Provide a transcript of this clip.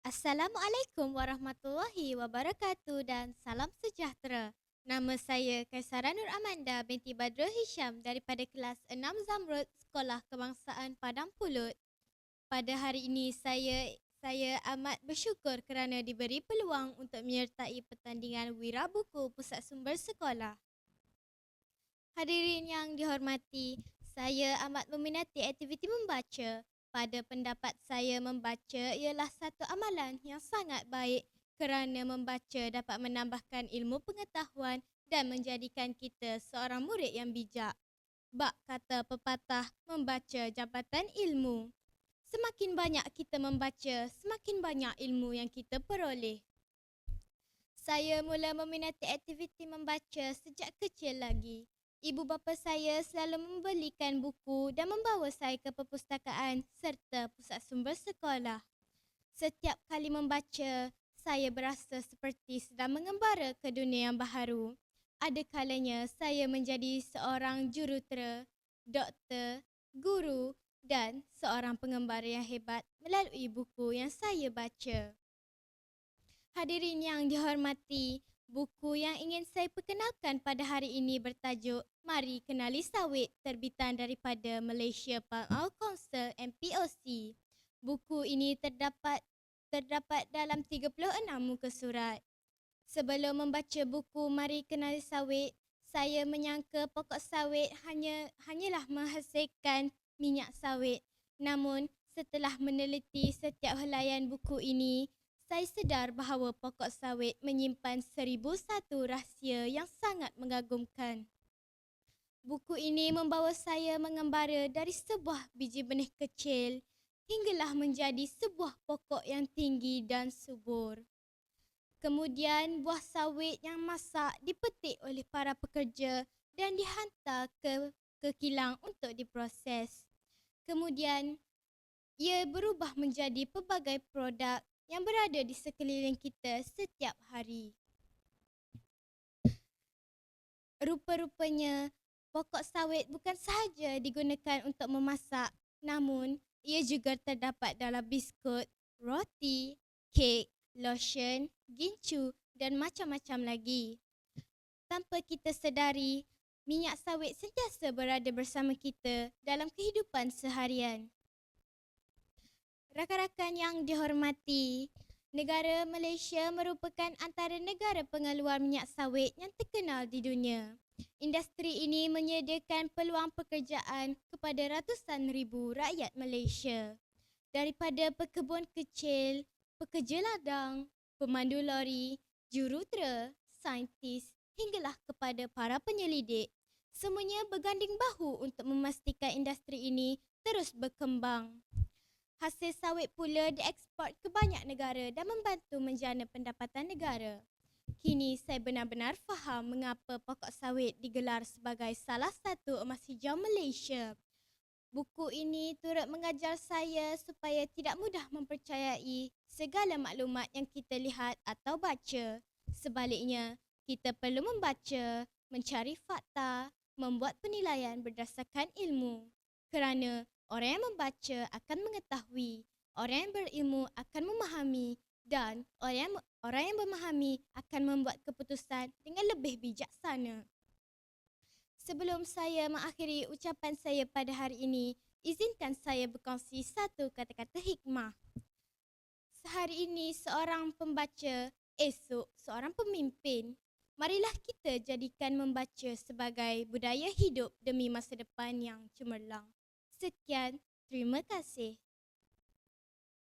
Assalamualaikum warahmatullahi wabarakatuh dan salam sejahtera. Nama saya Kaisara Nur Amanda binti Badrul Hisham daripada kelas 6 Zamrud Sekolah Kebangsaan Padang Pulut. Pada hari ini saya amat bersyukur kerana diberi peluang untuk menyertai pertandingan Wira Buku Pusat Sumber Sekolah. Hadirin yang dihormati, saya amat meminati aktiviti membaca. Pada pendapat saya, membaca ialah satu amalan yang sangat baik kerana membaca dapat menambahkan ilmu pengetahuan dan menjadikan kita seorang murid yang bijak. Bak kata pepatah, membaca jabatan ilmu. Semakin banyak kita membaca, semakin banyak ilmu yang kita peroleh. Saya mula meminati aktiviti membaca sejak kecil lagi. Ibu bapa saya selalu membelikan buku dan membawa saya ke perpustakaan serta pusat sumber sekolah. Setiap kali membaca, saya berasa seperti sedang mengembara ke dunia yang baharu. Ada kalanya saya menjadi seorang jurutera, doktor, guru dan seorang pengembara yang hebat melalui buku yang saya baca. Hadirin yang dihormati, buku yang ingin saya perkenalkan pada hari ini bertajuk Mari Kenali Sawit, terbitan daripada Malaysia Palm Oil Council MPOC. Buku ini terdapat dalam 36 muka surat. Sebelum membaca buku Mari Kenali Sawit, saya menyangka pokok sawit hanyalah menghasilkan minyak sawit. Namun, setelah meneliti setiap helaian buku ini, saya sedar bahawa pokok sawit menyimpan 1001 rahsia yang sangat mengagumkan. Buku ini membawa saya mengembara dari sebuah biji benih kecil hinggalah menjadi sebuah pokok yang tinggi dan subur. Kemudian buah sawit yang masak dipetik oleh para pekerja dan dihantar ke kilang untuk diproses. Kemudian ia berubah menjadi pelbagai produk yang berada di sekeliling kita setiap hari. Rupa-rupanya, pokok sawit bukan sahaja digunakan untuk memasak, namun ia juga terdapat dalam biskut, roti, kek, lotion, gincu dan macam-macam lagi. Tanpa kita sedari, minyak sawit sentiasa berada bersama kita dalam kehidupan seharian. Rakan-rakan yang dihormati, negara Malaysia merupakan antara negara pengeluar minyak sawit yang terkenal di dunia. Industri ini menyediakan peluang pekerjaan kepada ratusan ribu rakyat Malaysia. Daripada pekebun kecil, pekerja ladang, pemandu lori, jurutera, saintis hinggalah kepada para penyelidik. Semuanya berganding bahu untuk memastikan industri ini terus berkembang. Hasil sawit pula dieksport ke banyak negara dan membantu menjana pendapatan negara. Kini saya benar-benar faham mengapa pokok sawit digelar sebagai salah satu emas hijau Malaysia. Buku ini turut mengajar saya supaya tidak mudah mempercayai segala maklumat yang kita lihat atau baca. Sebaliknya, kita perlu membaca, mencari fakta, membuat penilaian berdasarkan ilmu. Kerana orang yang membaca akan mengetahui, orang yang berilmu akan memahami dan orang yang memahami akan membuat keputusan dengan lebih bijaksana. Sebelum saya mengakhiri ucapan saya pada hari ini, izinkan saya berkongsi satu kata-kata hikmah. Sehari ini seorang pembaca, esok seorang pemimpin. Marilah kita jadikan membaca sebagai budaya hidup demi masa depan yang cemerlang. Sekian, terima kasih.